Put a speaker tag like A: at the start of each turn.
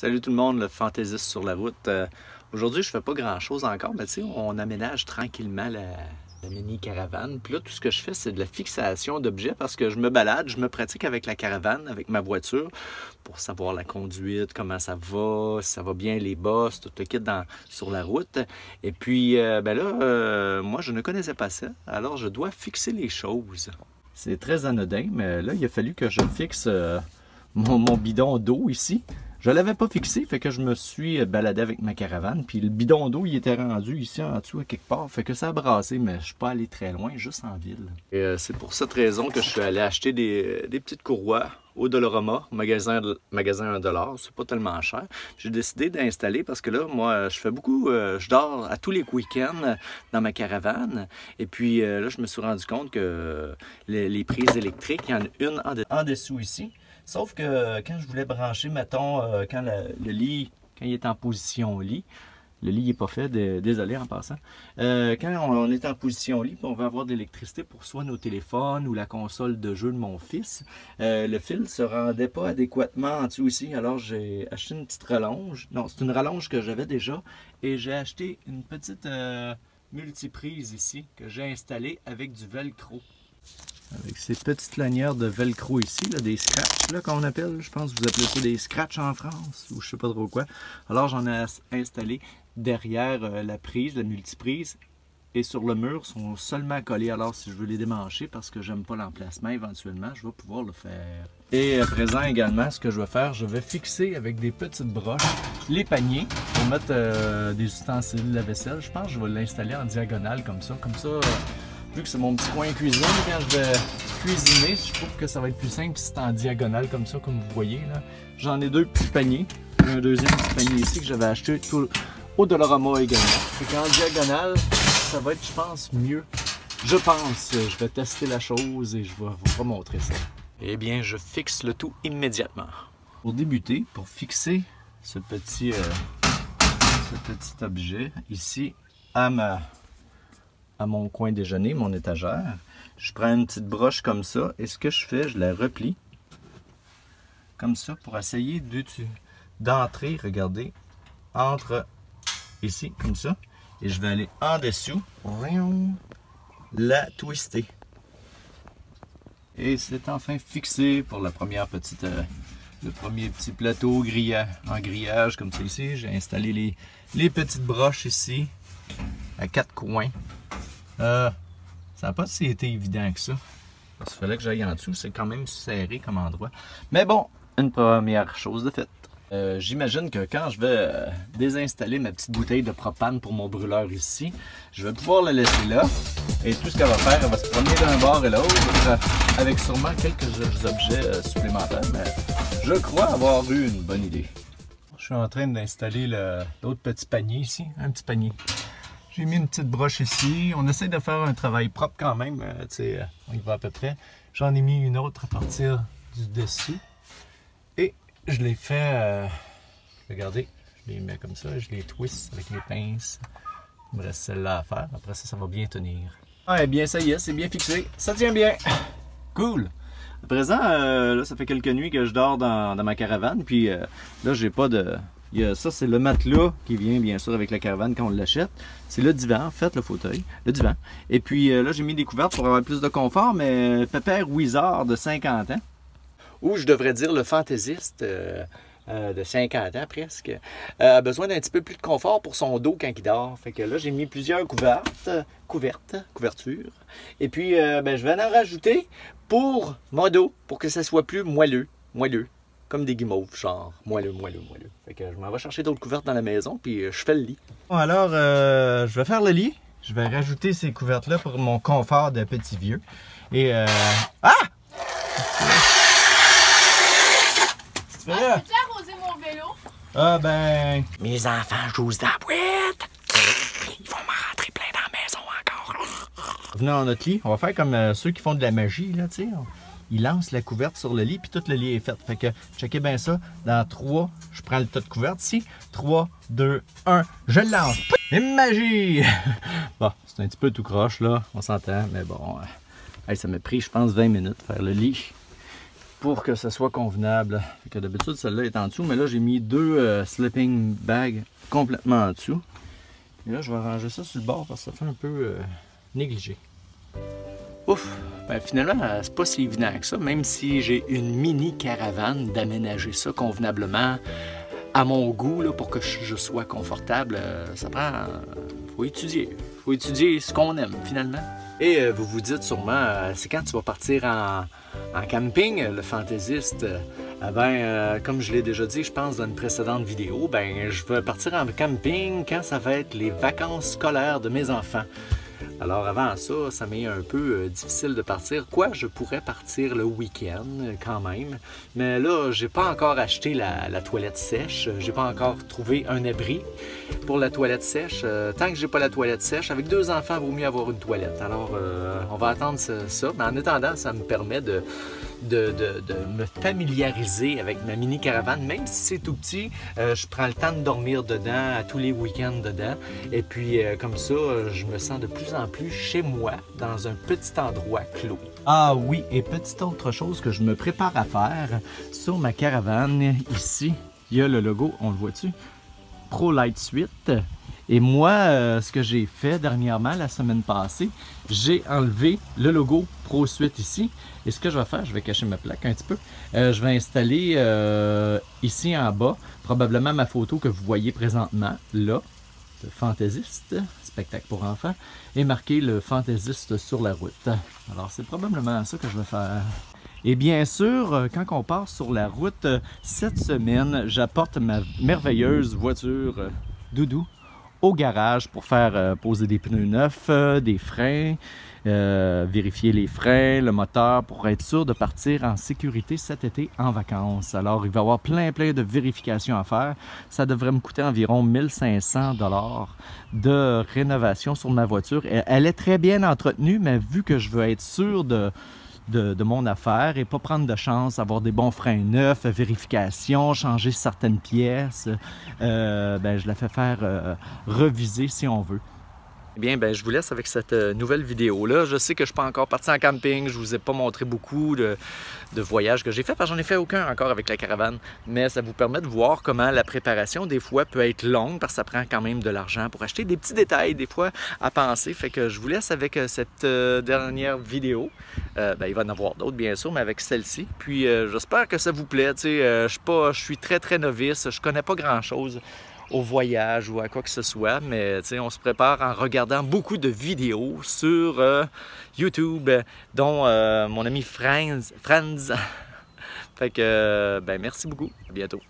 A: Salut tout le monde, le fantaisiste sur la route. Aujourd'hui, je fais pas grand-chose encore, mais tu sais, on aménage tranquillement la mini-caravane. Puis là, tout ce que je fais, c'est de la fixation d'objets parce que je me balade, je me pratique avec la caravane, avec ma voiture, pour savoir la conduite, comment ça va, si ça va bien, les bosses, tout le kit sur la route. Et puis, moi, je ne connaissais pas ça, alors je dois fixer les choses. C'est très anodin, mais là, il a fallu que je fixe mon bidon d'eau ici. Je ne l'avais pas fixé, fait que je me suis baladé avec ma caravane. Puis le bidon d'eau, il était rendu ici en dessous à quelque part. Fait que ça a brassé, mais je ne suis pas allé très loin, juste en ville. Et c'est pour cette raison que je suis allé acheter des petites courroies au Dollarama, magasin $1. C'est pas tellement cher. J'ai décidé d'installer parce que là, moi, je fais beaucoup, je dors à tous les week-ends dans ma caravane. Et puis là, je me suis rendu compte que les prises électriques, il y en a une en dessous ici. Sauf que quand je voulais brancher, mettons, quand le lit, quand il est en position lit, le lit n'est pas fait, désolé en passant. Quand on est en position lit, on va avoir de l'électricité pour soit nos téléphones ou la console de jeu de mon fils. Le fil ne se rendait pas adéquatement en dessous ici, alors j'ai acheté une petite rallonge. Non, c'est une rallonge que j'avais déjà. Et j'ai acheté une petite multiprise ici que j'ai installée avec du velcro. Avec ces petites lanières de velcro ici, là, des scratchs là qu'on appelle, je pense que vous appelez ça des scratchs en France, ou je sais pas trop quoi. Alors j'en ai installé derrière la prise, la multiprise, et sur le mur sont seulement collés. Alors si je veux les démancher, parce que j'aime pas l'emplacement, éventuellement, je vais pouvoir le faire. Et à présent également, ce que je vais faire, je vais fixer avec des petites broches les paniers pour mettre des ustensiles de la vaisselle. Je pense que je vais l'installer en diagonale comme ça. Vu que c'est mon petit coin cuisine, quand je vais cuisiner, je trouve que ça va être plus simple si c'est en diagonale comme ça, comme vous voyez. J'en ai deux petits paniers. Un deuxième petit panier ici que j'avais acheté au Dollarama également. Fait qu'en diagonale, ça va être, je pense, mieux. Je pense. Je vais tester la chose et je vais vous remontrer ça. Eh bien, je fixe le tout immédiatement. Pour débuter, pour fixer ce petit objet ici à mon coin déjeuner, mon étagère. Je prends une petite broche comme ça et ce que je fais, je la replie comme ça pour essayer d'entrer, regardez, entre ici, comme ça. Et je vais aller en dessous, la twister. Et c'est enfin fixé pour la première petite, le premier petit plateau en grillage comme ça ici. J'ai installé les petites broches ici à quatre coins. Ça n'a pas si été évident que ça. Parce qu'il fallait que j'aille en dessous. C'est quand même serré comme endroit. Mais bon, une première chose de faite. J'imagine que quand je vais désinstaller ma petite bouteille de propane pour mon brûleur ici, je vais pouvoir la laisser là. Et tout ce qu'elle va faire, elle va se promener d'un bord et l'autre avec sûrement quelques objets supplémentaires. Mais je crois avoir eu une bonne idée. Je suis en train d'installer l'autre petit panier ici. Un petit panier. J'ai mis une petite broche ici. On essaie de faire un travail propre quand même. On y va à peu près. J'en ai mis une autre à partir du dessus. Et je les fais... regardez, je les mets comme ça. Je les twist avec mes pinces. Il me reste celle-là à faire. Après ça, ça va bien tenir. Ah, eh bien, ça y est, c'est bien fixé. Ça tient bien. Cool. À présent, là, ça fait quelques nuits que je dors dans ma caravane. Puis là, j'ai pas de... Ça, c'est le matelas qui vient bien sûr avec la caravane quand on l'achète. C'est le divan, en fait, le fauteuil, le divan. Et puis là, j'ai mis des couvertes pour avoir plus de confort, mais Pépère Wizard de 50 ans, ou je devrais dire le fantaisiste de 50 ans presque, a besoin d'un petit peu plus de confort pour son dos quand il dort. Fait que là, j'ai mis plusieurs couvertures. Et puis, je vais en rajouter pour mon dos, pour que ça soit plus moelleux. Comme des guimauves, genre moelleux. Fait que je m'en vais chercher d'autres couvertes dans la maison, puis je fais le lit. Bon, alors, je vais faire le lit. Je vais rajouter ces couvertes-là pour mon confort de petit vieux. Et, Ah!
B: Peux-tu arroser mon vélo?
A: Ah ben... Mes enfants jouent dans la boîte. Ils vont m'en rentrer plein dans la maison encore. Venez dans notre lit. On va faire comme ceux qui font de la magie, là, tu sais. Il lance la couverte sur le lit, puis tout le lit est fait. Fait que, checkez bien ça. Dans 3, je prends le tas de couverte ici. 3, 2, 1, je le lance. Et magie! Bon, c'est un petit peu tout croche, là. On s'entend, mais bon. Ça m'a pris, je pense, 20 minutes faire le lit. pour que ce soit convenable. D'habitude, celle-là est en dessous, mais là, j'ai mis deux sleeping bags complètement en dessous. Et là, je vais ranger ça sur le bord parce que ça fait un peu négligé. Ouf! Ben, finalement, c'est pas si évident que ça, même si j'ai une mini caravane, d'aménager ça convenablement à mon goût, là, pour que je sois confortable. Ça prend... faut étudier. Faut étudier ce qu'on aime, finalement. Et vous vous dites sûrement, c'est quand tu vas partir en camping, le fantaisiste? Comme je l'ai déjà dit, je pense dans une précédente vidéo, ben je vais partir en camping quand ça va être les vacances scolaires de mes enfants. Alors avant ça, ça m'est un peu difficile de partir. Je pourrais partir le week-end quand même. Mais là, j'ai pas encore acheté la toilette sèche. J'ai pas encore trouvé un abri pour la toilette sèche. Tant que j'ai pas la toilette sèche, avec deux enfants, il vaut mieux avoir une toilette. Alors, on va attendre ça. Mais en attendant, ça me permet de me familiariser avec ma mini caravane, même si c'est tout petit. Je prends le temps de dormir dedans, à tous les week-ends dedans, et puis comme ça, je me sens de plus en plus chez moi, dans un petit endroit clos. Ah oui, et petite autre chose que je me prépare à faire sur ma caravane, ici, il y a le logo, on le voit-tu? ProLite Suite. Et moi, ce que j'ai fait dernièrement, la semaine passée, j'ai enlevé le logo Pro Suite ici. Et ce que je vais faire, je vais cacher ma plaque un petit peu. Je vais installer ici en bas, probablement ma photo que vous voyez présentement, là, de fantaisiste, spectacle pour enfants, et marquer le fantaisiste sur la route. Alors, c'est probablement ça que je vais faire. Et bien sûr, quand on part sur la route, cette semaine, j'apporte ma merveilleuse voiture Doudou au garage pour faire poser des pneus neufs, des freins, vérifier les freins, le moteur, pour être sûr de partir en sécurité cet été en vacances. Alors, il va y avoir plein de vérifications à faire. Ça devrait me coûter environ 1500 $ de rénovation sur ma voiture. Elle est très bien entretenue, mais vu que je veux être sûr de mon affaire et pas prendre de chance, avoir des bons freins neufs, vérification, changer certaines pièces, je la fais faire reviser si on veut. Eh bien, je vous laisse avec cette nouvelle vidéo-là. Je sais que je ne suis pas encore parti en camping, je ne vous ai pas montré beaucoup de voyages que j'ai fait, parce que j'en ai fait aucun encore avec la caravane, mais ça vous permet de voir comment la préparation, des fois, peut être longue, parce que ça prend quand même de l'argent pour acheter des petits détails, des fois, à penser. Fait que je vous laisse avec cette dernière vidéo. Il va y en avoir d'autres, bien sûr, mais avec celle-ci. Puis, j'espère que ça vous plaît. Je suis très novice, je connais pas grand-chose au voyage ou à quoi que ce soit, mais on se prépare en regardant beaucoup de vidéos sur YouTube, dont mon ami Franz. Fait que, merci beaucoup, à bientôt.